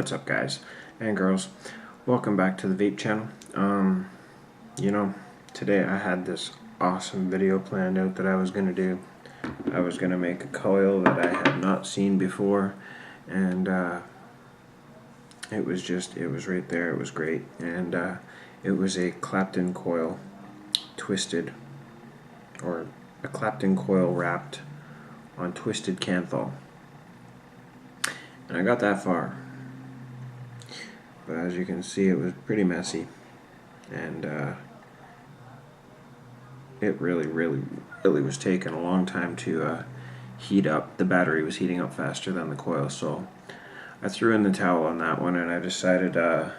What's up, guys and girls? Welcome back to the vape channel. Today I had this awesome video planned out that I was going to do. I was going to make a coil that I had not seen before, and it was right there. It was great, and it was a Clapton coil twisted, or a Clapton coil wrapped on twisted Kanthal. And I got that far, but as you can see, it was pretty messy, and it really was taking a long time to heat up. The battery was heating up faster than the coil, so I threw in the towel on that one, and I decided as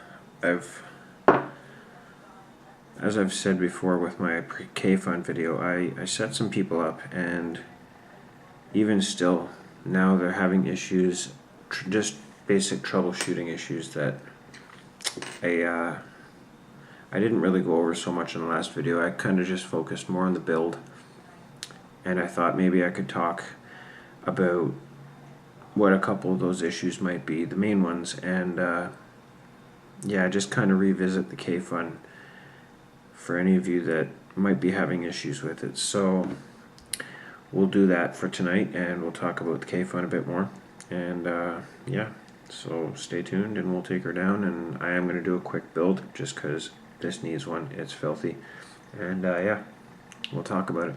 I've said before with my Kayfun video, I set some people up, and even still now they're having issues, just basic troubleshooting issues that I didn't really go over so much in the last video. I kind of just focused more on the build, and I thought maybe I could talk about what a couple of those issues might be, the main ones, and yeah, just kind of revisit the Kayfun for any of you that might be having issues with it. So we'll do that for tonight, and we'll talk about the Kayfun a bit more, and yeah, so stay tuned and we'll take her down. And I am going to do a quick build just because this needs one. It's filthy, and yeah, we'll talk about it.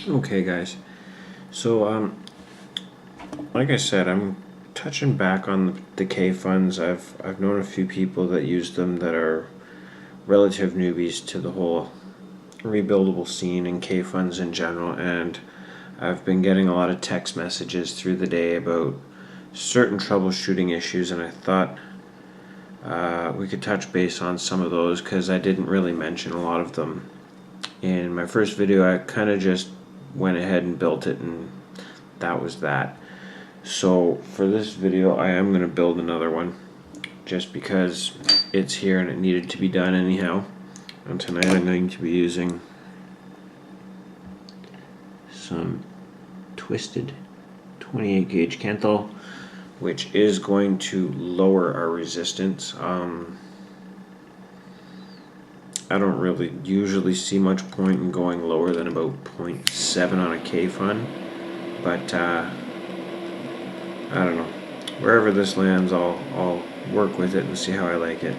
Okay, guys, so like I said, I'm touching back on the Kayfuns. I've known a few people that use them that are relative newbies to the whole rebuildable scene and Kayfuns in general, and I've been getting a lot of text messages through the day about certain troubleshooting issues, and I thought we could touch base on some of those because I didn't really mention a lot of them in my first video. I kind of just went ahead and built it, and that was that. So for this video I am going to build another one just because it's here and it needed to be done anyhow. And tonight I'm going to be using some twisted 28 gauge Kanthal, which is going to lower our resistance. I don't really usually see much point in going lower than about 0.7 on a Kayfun, but I don't know. Wherever this lands, I'll work with it and see how I like it.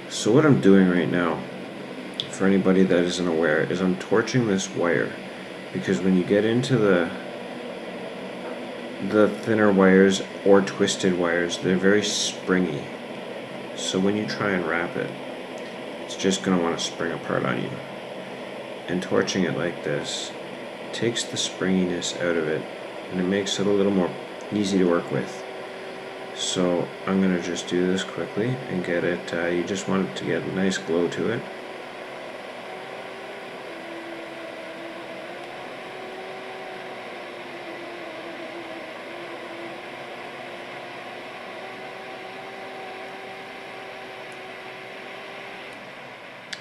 So what I'm doing right now, for anybody that isn't aware, is I'm torching this wire, because when you get into the thinner wires or twisted wires, they're very springy. So when you try and wrap it, it's just going to want to spring apart on you. And torching it like this takes the springiness out of it, and it makes it a little more easy to work with. So I'm going to just do this quickly and get it, you just want it to get a nice glow to it.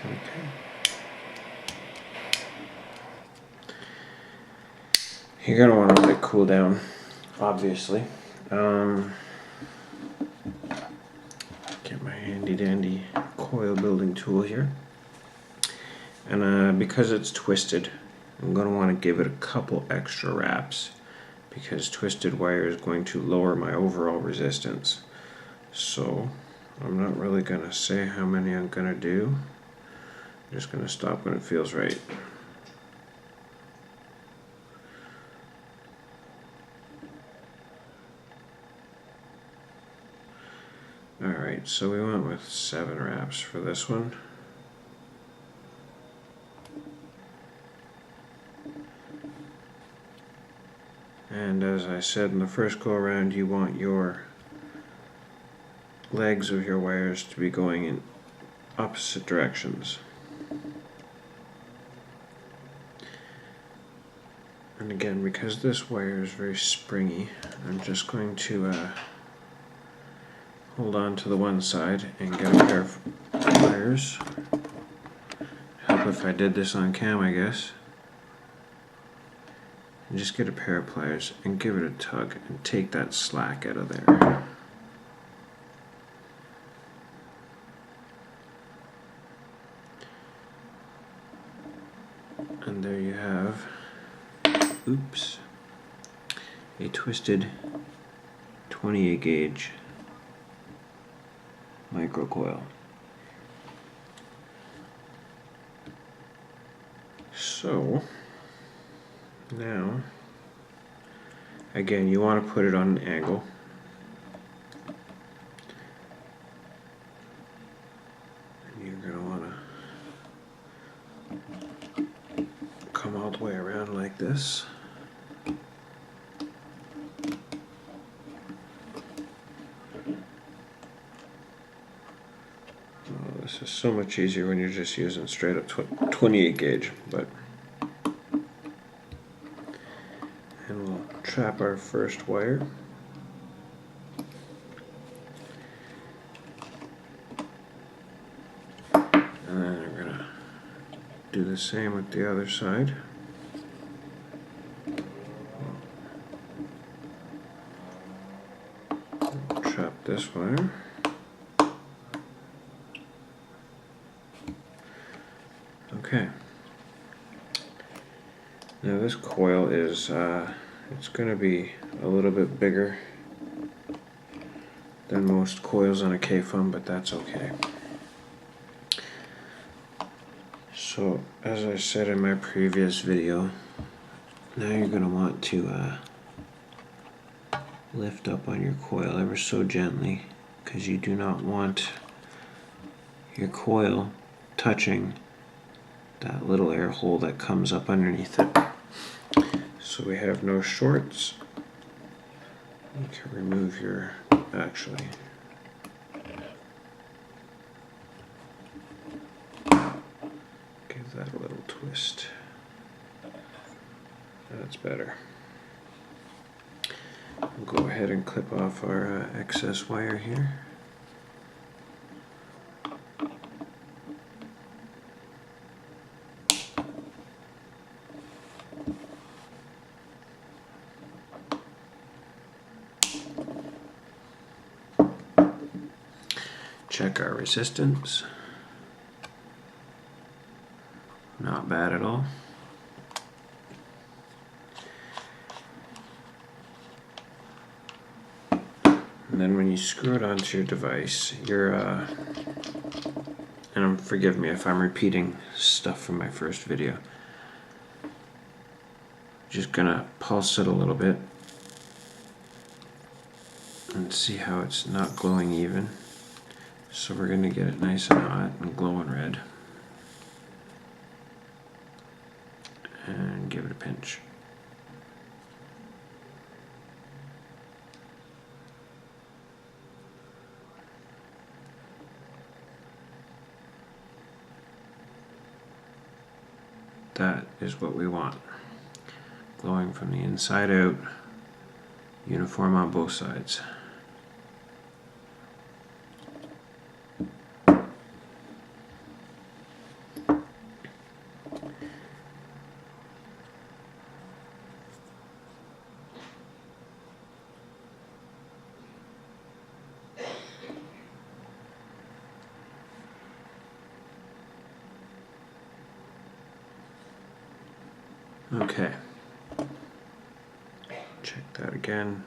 Okay. You're going to want to let it cool down, obviously. Get my handy dandy coil building tool here. And because it's twisted, I'm going to want to give it a couple extra wraps, because twisted wire is going to lower my overall resistance. So I'm not really going to say how many I'm going to do. I'm just going to stop when it feels right. Alright, so we went with 7 wraps for this one. And as I said in the first go around, you want your legs of your wires to be going in opposite directions. And again, because this wire is very springy, I'm just going to hold on to the one side and get a pair of pliers. Help if I did this on cam, I guess. And just get a pair of pliers and give it a tug and take that slack out of there. And there you have, oops, a twisted 28 gauge microcoil. So now, again, you want to put it on an angle. And you're going to want to come all the way around like this. Oh, this is so much easier when you're just using straight up 28 gauge, but and we'll trap our first wire. And then we're going to do the same with the other side. Trap this wire. Okay. Now this coil is, it's going to be a little bit bigger than most coils on a Kayfun, but that's okay. So, as I said in my previous video, now you're going to want to lift up on your coil ever so gently, because you do not want your coil touching that little air hole that comes up underneath it. So we have no shorts. You can remove your, actually, give that a little twist. That's better. We'll go ahead and clip off our excess wire here. Check our resistance. Not bad at all. And then when you screw it onto your device, you're, and forgive me if I'm repeating stuff from my first video, just gonna pulse it a little bit and see how it's not glowing even. So we're going to get it nice and hot and glowing red. And give it a pinch. That is what we want. Glowing from the inside out, uniform on both sides. Okay, check that again.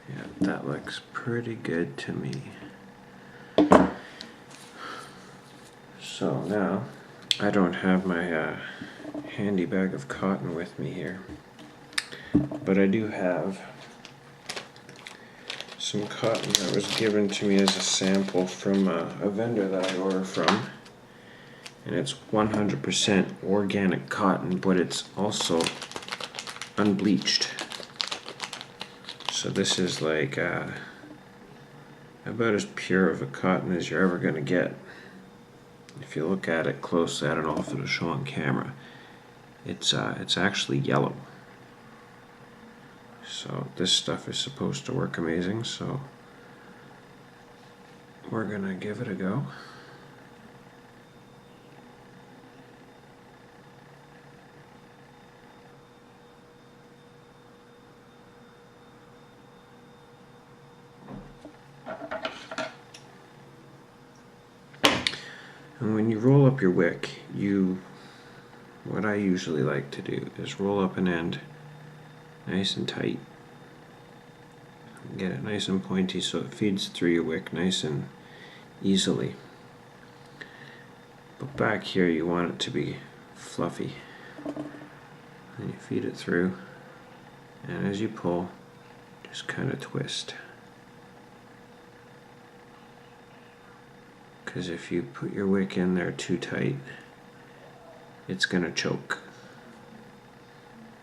Yeah, that looks pretty good to me. So now, I don't have my handy bag of cotton with me here, but I do have some cotton that was given to me as a sample from a vendor that I order from, and it's 100% organic cotton, but it's also unbleached. So this is like about as pure of a cotton as you're ever going to get. If you look at it closely, I don't know if it'll show on camera, it's actually yellow. So this stuff is supposed to work amazing, so we're gonna give it a go. And when you roll up your wick, what I usually like to do is roll up an end nice and tight. Get it nice and pointy so it feeds through your wick nice and easily. But back here you want it to be fluffy. And you feed it through, and as you pull, just kind of twist. Because if you put your wick in there too tight, it's going to choke.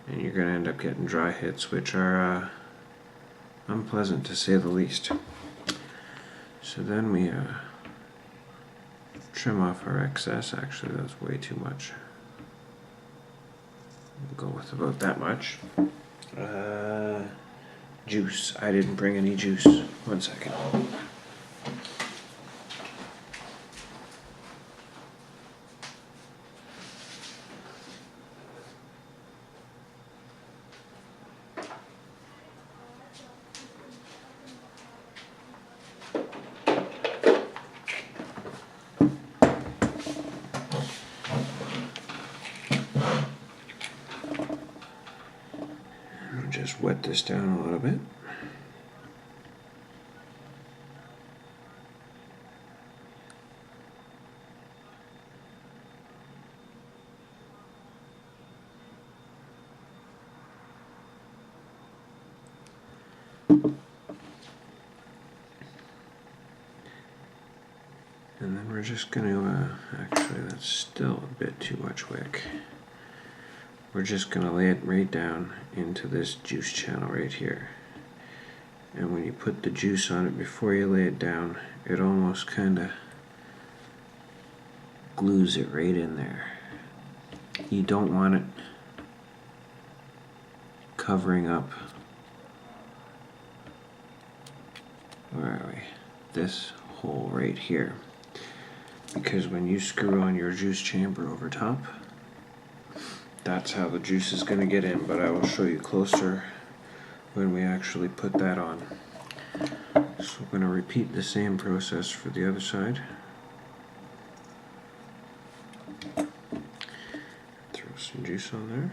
And you're going to end up getting dry hits, which are unpleasant to say the least. So then we trim off our excess. Actually, that's way too much. We'll go with about that much. Juice. I didn't bring any juice. 1 second. Just wet this down a little bit. And then we're just going to, actually that's still a bit too much wick. We're just going to lay it right down into this juice channel right here. And when you put the juice on it before you lay it down, it almost kind of glues it right in there. You don't want it covering up, where are we? This hole right here. Because when you screw on your juice chamber over top, that's how the juice is going to get in, but I will show you closer when we actually put that on. So we're going to repeat the same process for the other side. Throw some juice on there.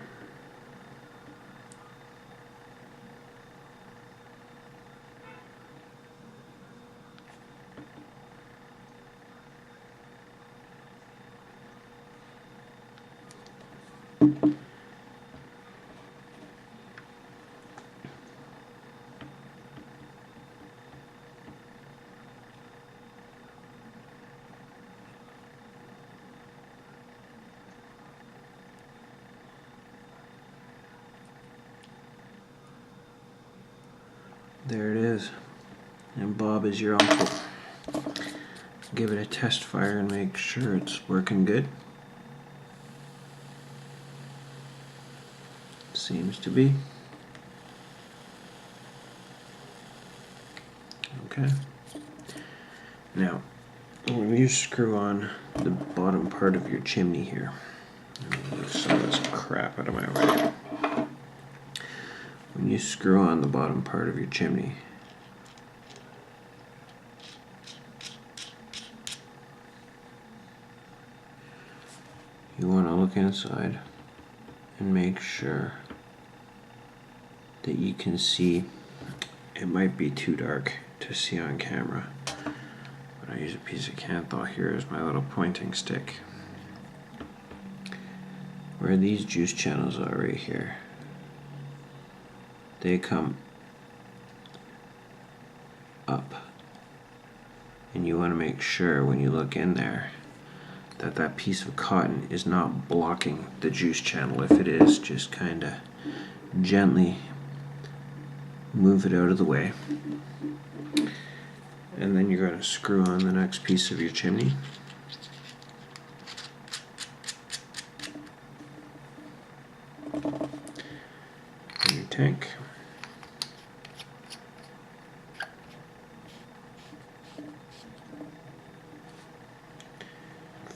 There it is. And Bob is your uncle. Give it a test fire and make sure it's working good. Seems to be. Okay. Now, when you screw on the bottom part of your chimney here, let me move some of this crap out of my way. When you screw on the bottom part of your chimney, you want to look inside and make sure that you can see. It might be too dark to see on camera, but I use a piece of Kanthal here as my little pointing stick. Where these juice channels are right here, they come up, and you want to make sure when you look in there that that piece of cotton is not blocking the juice channel. If it is, just kind of gently move it out of the way. And then you're going to screw on the next piece of your chimney. And your tank.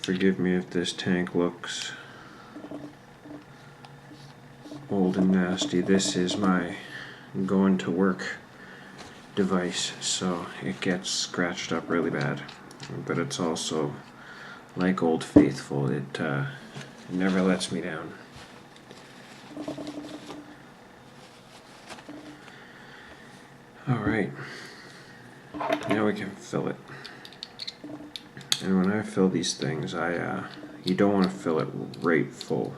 Forgive me if this tank looks old and nasty. This is my going to work device, so it gets scratched up really bad, but it's also like Old Faithful, it never lets me down. Alright, now we can fill it. And when I fill these things, you don't want to fill it right full,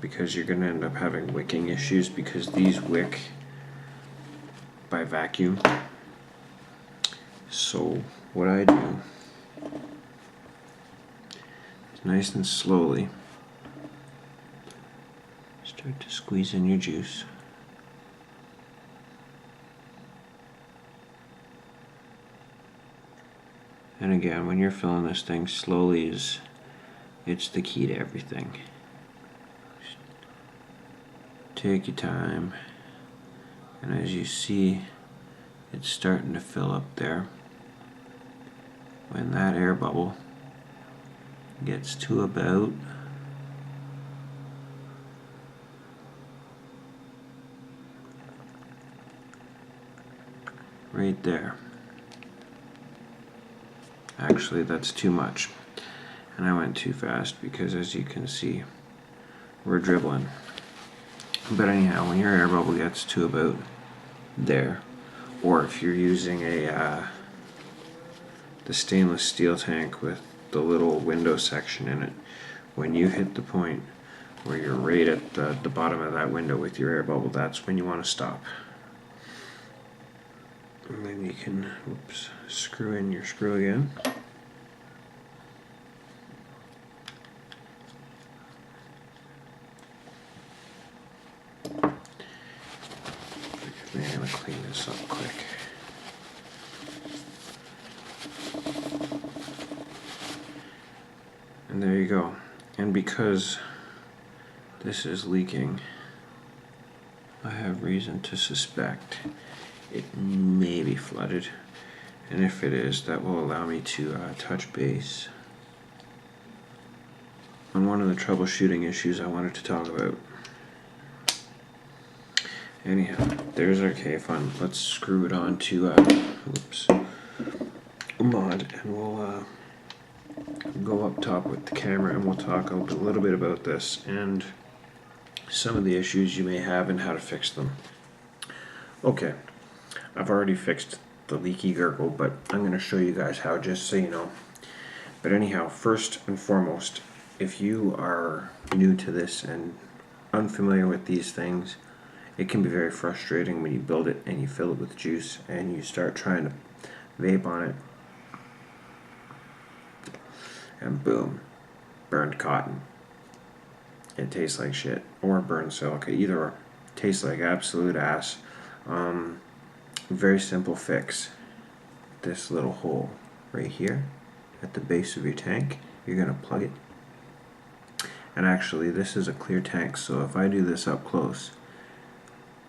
because you're going to end up having wicking issues, because these wick by vacuum. So what I do is nice and slowly start to squeeze in your juice. And again, when you're filling this thing, slowly it's the key to everything. Just take your time, and as you see, it's starting to fill up there. When that air bubble gets to about right there. Actually, that's too much, and I went too fast, because as you can see, we're dribbling. But anyhow, when your air bubble gets to about there, or if you're using the stainless steel tank with the little window section in it, when you hit the point where you're right at the bottom of that window with your air bubble, that's when you want to stop. And then you can, screw in your screw again. I'm going to clean this up quick. And there you go. And because this is leaking, I have reason to suspect it may be flooded, and if it is, that will allow me to touch base on one of the troubleshooting issues I wanted to talk about. Anyhow, there's our Kayfun. Let's screw it on to mod, and we'll go up top with the camera, and we'll talk a little bit about this and some of the issues you may have and how to fix them. Okay, I've already fixed the leaky gurgle, but I'm going to show you guys how, just so you know. But anyhow, first and foremost, if you are new to this and unfamiliar with these things, it can be very frustrating when you build it and you fill it with juice and you start trying to vape on it, and boom, burned cotton. It tastes like shit, or burned silica, either or. Tastes like absolute ass. Very simple fix. This little hole right here at the base of your tank, you're going to plug it. And actually, this is a clear tank, so if I do this up close,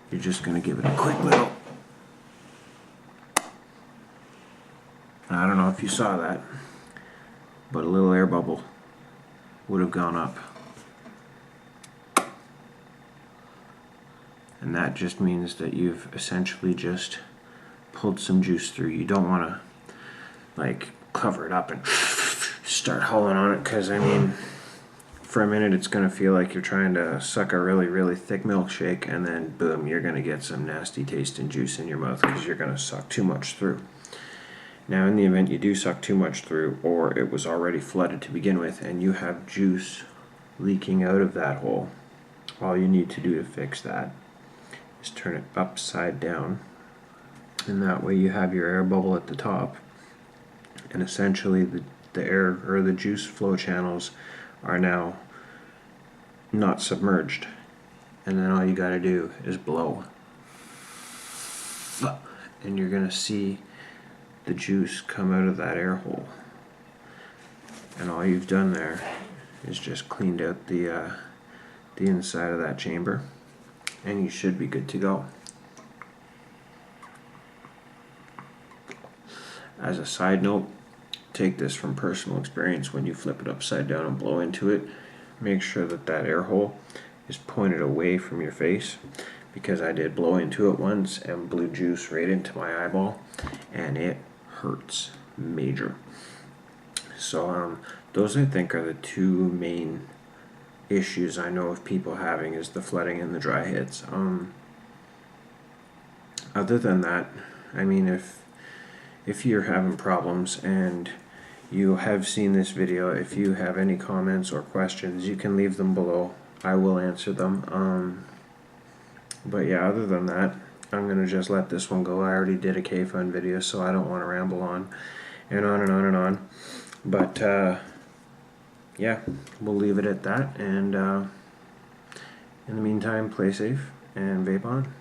you're just going to give it a quick little. I don't know if you saw that, but a little air bubble would have gone up. And that just means that you've essentially just pulled some juice through. You don't want to like cover it up and start hauling on it, because I mean, for a minute it's going to feel like you're trying to suck a really, really thick milkshake, and then boom, you're going to get some nasty taste and juice in your mouth because you're going to suck too much through. Now, in the event you do suck too much through, or it was already flooded to begin with, and you have juice leaking out of that hole, all you need to do to fix that is turn it upside down, and that way you have your air bubble at the top, and essentially the air or the juice flow channels are now not submerged, and then all you got to do is blow, and you're gonna see the juice come out of that air hole, and all you've done there is just cleaned out the inside of that chamber, and you should be good to go. As a side note, take this from personal experience: when you flip it upside down and blow into it, make sure that that air hole is pointed away from your face, because I did blow into it once and blew juice right into my eyeball, and it hurts major. So those I think are the two main issues I know of people having, is the flooding and the dry hits. Other than that, I mean, if you're having problems and you have seen this video, if you have any comments or questions, you can leave them below. I will answer them. But yeah, other than that, I'm gonna just let this one go. I already did a Kayfun video, so I don't want to ramble on and on and on and on. But yeah, we'll leave it at that. And in the meantime, play safe and vape on.